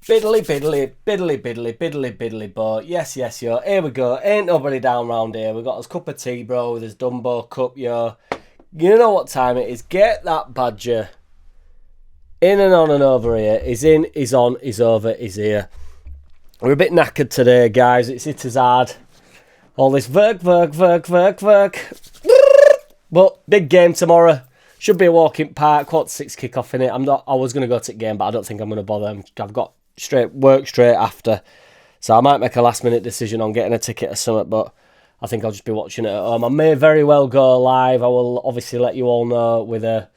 Biddly, biddly, biddly, biddly, biddly, biddly, but yes, yo, here we go. Ain't nobody down round here. We got us cup of tea, bro, with his Dumbo cup, yo. You know what time it is. Get that badger in and on and over here. He's in, he's on, he's over, he's here. We're a bit knackered today, guys. It's hit us hard. All this work. But big game tomorrow. Should be a walk in park. 6:15 kick-off in it. I was going to go to the game, but I don't think I'm going to bother. I've got work straight after. So I might make a last-minute decision on getting a ticket or something, but I think I'll just be watching it at home. I may very well go live. I will obviously let you all know with a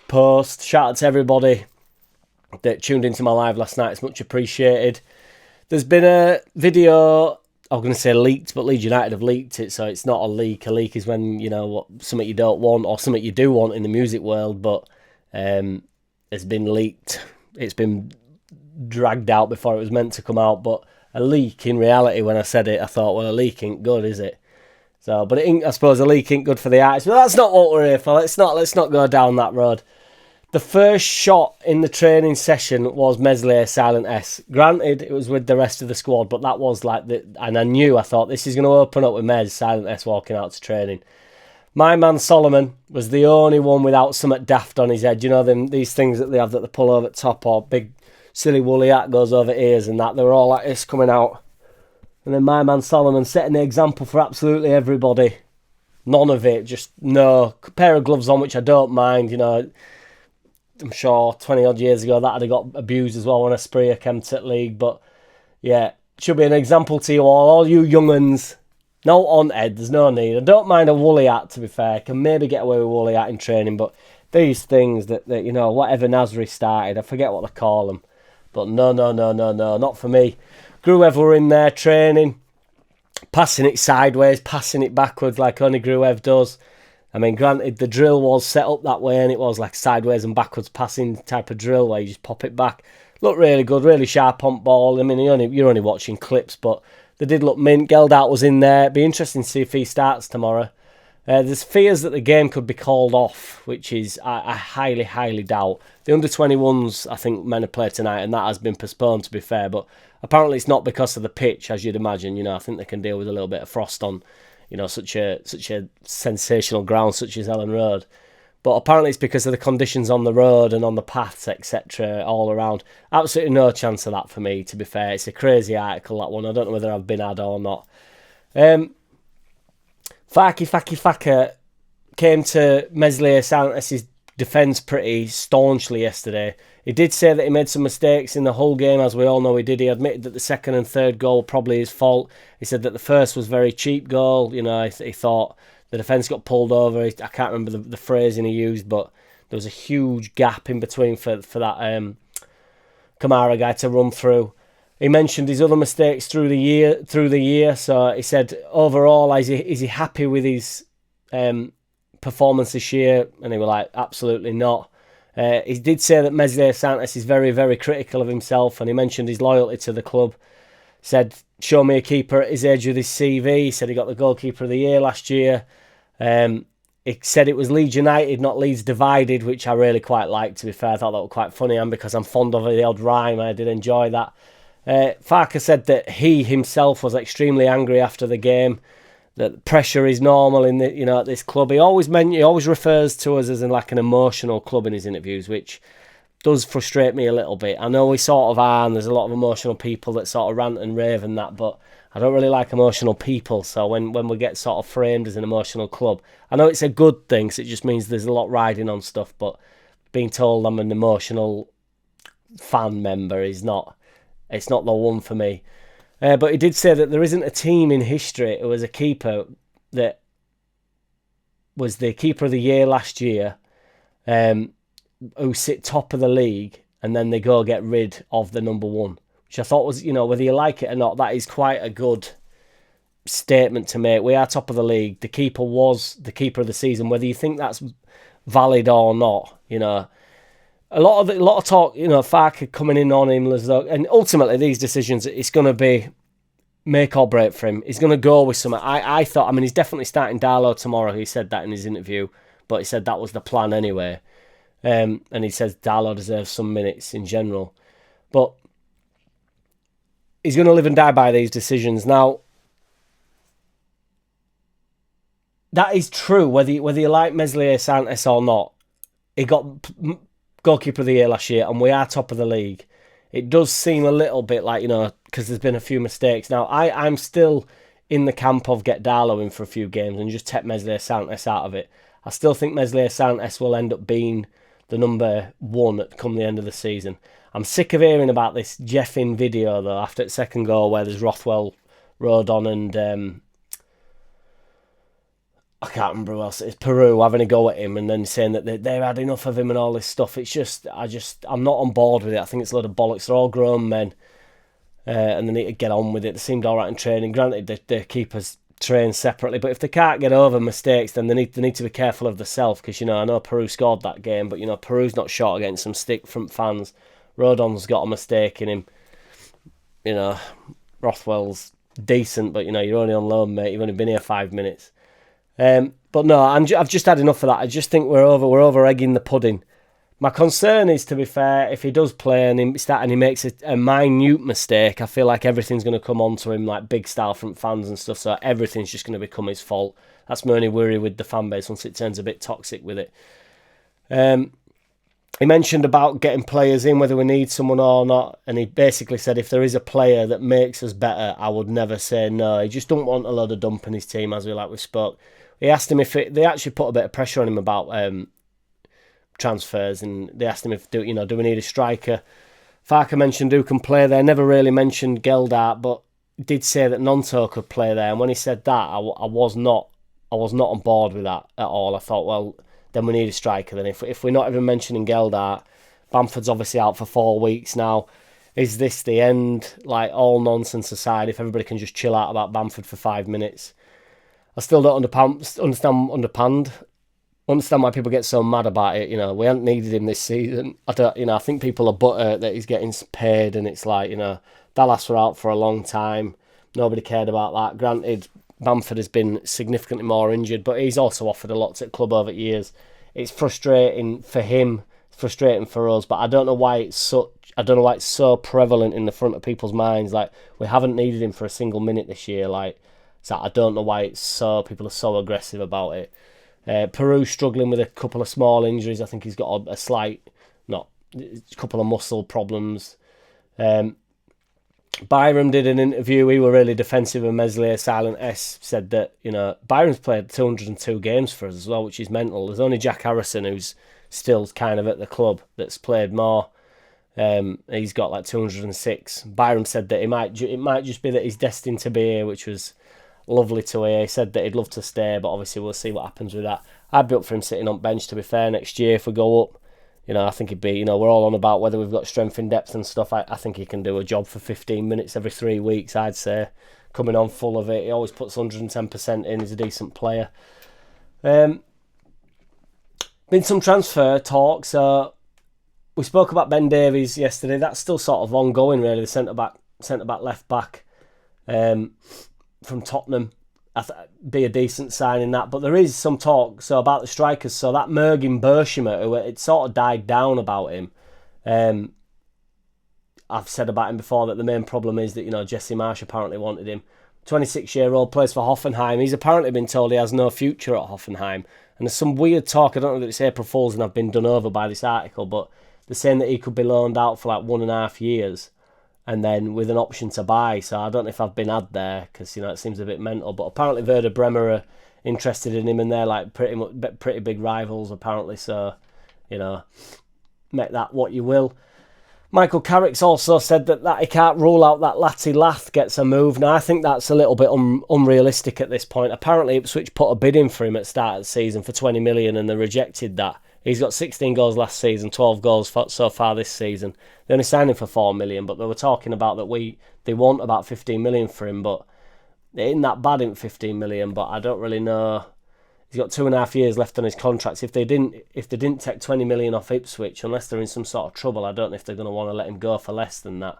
post. Shout out to everybody that tuned into my live last night. It's much appreciated. There's been a video, I'm going to say leaked, but Leeds United have leaked it, so it's not a leak. A leak is when, you know, something you don't want or something you do want in the music world, but it's been leaked. It's been dragged out before it was meant to come out, but a leak, in reality, when I said it, I thought, well, a leak ain't good, is it? So, but I suppose a leak ain't good for the artist, but that's not what we're here for. Let's not go down that road. The first shot in the training session was Meslier Silent S. Granted, it was with the rest of the squad, but that was like and I thought this is going to open up with Mes Silent S walking out to training. My man Solomon was the only one without something daft on his head. You know these things that they have that they pull over the top, or big silly woolly hat goes over ears and that. They were all like this coming out. And then my man Solomon setting the example for absolutely everybody. None of it, just no. Pair of gloves on, which I don't mind, you know. I'm sure 20 odd years ago that had got abused as well when a sprayer came to the league. But yeah, should be an example to you all you young uns. No on head, there's no need. I don't mind a woolly hat, to be fair. I can maybe get away with a woolly hat in training, but these things that you know, whatever Nasri started, I forget what they call them. But no, not for me. Gruev were in there training, passing it sideways, passing it backwards like only Gruev does. I mean, granted, the drill was set up that way, and it was like sideways and backwards passing type of drill where you just pop it back. Looked really good, really sharp on ball. I mean, you're only watching clips, but they did look mint. Geldout was in there. It'd be interesting to see if he starts tomorrow. There's fears that the game could be called off, which is I highly doubt. The under-21s, I think, meant to play tonight, and that has been postponed, to be fair. But apparently it's not because of the pitch, as you'd imagine. You know, I think they can deal with a little bit of frost on, you know, such a sensational ground such as Ellen Road. But apparently it's because of the conditions on the road and on the paths, etc., all around. Absolutely no chance of that for me, to be fair. It's a crazy article, that one. I don't know whether I've been had or not. Faka came to Meslier Santos' defence pretty staunchly yesterday. He did say that he made some mistakes in the whole game, as we all know he did. He admitted that the second and third goal were probably his fault. He said that the first was very cheap goal. You know, he thought the defence got pulled over. I can't remember the phrasing he used, but there was a huge gap in between for that Kamara guy to run through. He mentioned his other mistakes through the year. So he said, overall, is he happy with his performance this year? And they were like, absolutely not. He did say that Meslier Santos is very, very critical of himself, and he mentioned his loyalty to the club. Said, show me a keeper at his age with his CV. He said he got the goalkeeper of the year last year. He said it was Leeds United, not Leeds divided, which I really quite liked, to be fair. I thought that was quite funny, and because I'm fond of the odd rhyme, I did enjoy that. Farker said that he himself was extremely angry after the game, that pressure is normal in the, you know, at this club. He always refers to us as like an emotional club in his interviews, which does frustrate me a little bit. I know we sort of are, and there's a lot of emotional people that sort of rant and rave and that, but I don't really like emotional people. So when we get sort of framed as an emotional club, I know it's a good thing, so it just means there's a lot riding on stuff, but being told I'm an emotional fan member is not, it's not the one for me. But he did say that there isn't a team in history who was a keeper that was the keeper of the year last year, who sit top of the league and then they go get rid of the number one, which I thought was, you know, whether you like it or not, that is quite a good statement to make. We are top of the league. The keeper was the keeper of the season. Whether you think that's valid or not, you know, a lot of talk, you know, Farker coming in on him, and ultimately these decisions, it's going to be make or break for him. He's going to go with something. I thought, I mean, he's definitely starting Darlow tomorrow. He said that in his interview, but he said that was the plan anyway. And he says Darlow deserves some minutes in general. But he's going to live and die by these decisions. Now, that is true, whether you like Meslier Santos or not. He got goalkeeper of the year last year, and we are top of the league. It does seem a little bit like, because there's been a few mistakes. Now, I'm still in the camp of get Darlow in for a few games and just take Meslier Santos out of it. I still think Meslier Santos will end up being the number one at come the end of the season. I'm sick of hearing about this Jeffin video, though, after its second goal, where there's Rothwell, Rodon, and I can't remember who else it is, Peru, having a go at him and then saying that they've had enough of him and all this stuff. It's just, I'm not on board with it. I think it's a load of bollocks. They're all grown men, and they need to get on with it. They seemed all right in training. Granted, the keepers train separately, but if they can't get over mistakes, then they need to be careful of themselves, because, I know Peru scored that game, but, Peru's not short of getting some stick from fans. Rodon's got a mistake in him. Rothwell's decent, but, you're only on loan, mate. You've only been here 5 minutes. But no, I've just had enough of that. I just think we're over egging the pudding. My concern is, to be fair, if he does play and he makes a minute mistake, I feel like everything's going to come onto him, like big style from fans and stuff. So everything's just going to become his fault. That's my only worry with the fan base once it turns a bit toxic with it. He mentioned about getting players in, whether we need someone or not, and he basically said if there is a player that makes us better, I would never say no. He just don't want a load of dump in his team, as we spoke. He asked him if they actually put a bit of pressure on him about transfers, and they asked him if do we need a striker. Farker mentioned who can play there. Never really mentioned Geldart, but did say that Nonto could play there. And when he said that, I was not on board with that at all. I thought, well, then we need a striker. Then if we're not even mentioning Geldart, Bamford's obviously out for 4 weeks now. Is this the end? Like, all nonsense aside, if everybody can just chill out about Bamford for 5 minutes. I still don't understand why people get so mad about it. We haven't needed him this season. I think people are butthurt that he's getting paid, and it's like, Dallas were out for a long time. Nobody cared about that. Granted, Bamford has been significantly more injured, but he's also offered a lot to the club over the years. It's frustrating for him, it's frustrating for us, but I don't know why it's so prevalent in the front of people's minds. Like, we haven't needed him for a single minute this year. So I don't know why people are so aggressive about it. Peru struggling with a couple of small injuries. I think he's got a couple of muscle problems. Byram did an interview. He were really defensive of Meslier. Silent S said that, Byram's played 202 games for us as well, which is mental. There's only Jack Harrison, who's still kind of at the club, that's played more. He's got like 206. Byram said that it might just be that he's destined to be here, which was lovely to hear. He said that he'd love to stay, but obviously we'll see what happens with that. I'd be up for him sitting on bench, to be fair, next year if we go up. I think he'd be, we're all on about whether we've got strength in depth and stuff. I think he can do a job for 15 minutes every 3 weeks, I'd say. Coming on full of it. He always puts 110% in. He's a decent player. Been some transfer talk. So we spoke about Ben Davies yesterday. That's still sort of ongoing, really. The centre-back, left back. From Tottenham, be a decent sign in that. But there is some talk about the strikers. So that Mergin Berisha, who it sort of died down about him. I've said about him before that the main problem is that, Jesse Marsh apparently wanted him. 26-year-old, plays for Hoffenheim. He's apparently been told he has no future at Hoffenheim. And there's some weird talk. I don't know that it's April Fool's and I've been done over by this article, but they're saying that he could be loaned out for like 1.5 years. And then with an option to buy. So I don't know if I've been had there, because it seems a bit mental. But apparently Werder Bremer are interested in him, and they're like pretty big rivals apparently. So make that what you will. Michael Carrick's also said that he can't rule out that Lath gets a move. Now I think that's a little bit unrealistic at this point. Apparently Ipswich put a bid in for him at the start of the season for 20 million, and they rejected that. He's got 16 goals last season, 12 goals so far this season. They only signed him for 4 million, but they were talking about that they want about 15 million for him, but it ain't that bad in 15 million, but I don't really know. He's got 2.5 years left on his contract. If they didn't take 20 million off Ipswich, unless they're in some sort of trouble, I don't know if they're going to want to let him go for less than that.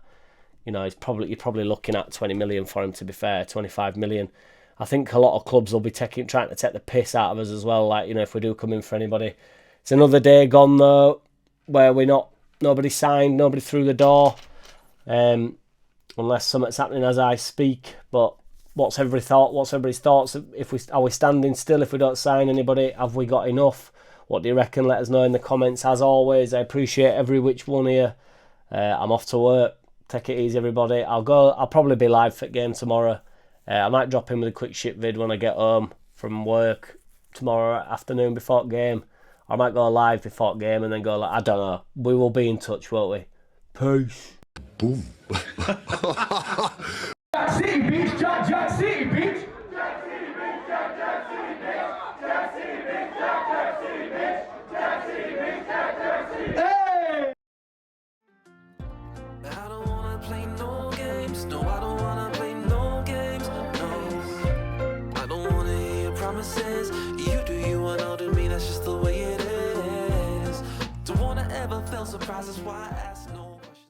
You're probably looking at 20 million for him, to be fair, 25 million. I think a lot of clubs will be trying to take the piss out of us as well. Like, if we do come in for anybody, It's another day gone though, where nobody signed, nobody through the door, unless something's happening as I speak. But what's everybody's thoughts? Are we standing still if we don't sign anybody? Have we got enough? What do you reckon? Let us know in the comments. As always, I appreciate every which one here. I'm off to work. Take it easy, everybody. I'll probably be live for the game tomorrow. I might drop in with a quick shit vid when I get home from work tomorrow afternoon before the game. I might go live before the game and then go I don't know. We will be in touch, won't we? Peace. Boom. JackCity, bitch. JackCity, bitch. Hey! I don't wanna play no games. No, I don't wanna play no games. No, I don't wanna hear your promises. You do you and I'll do me. That's just the way it is. Don't wanna ever feel surprised. That's why I ask no.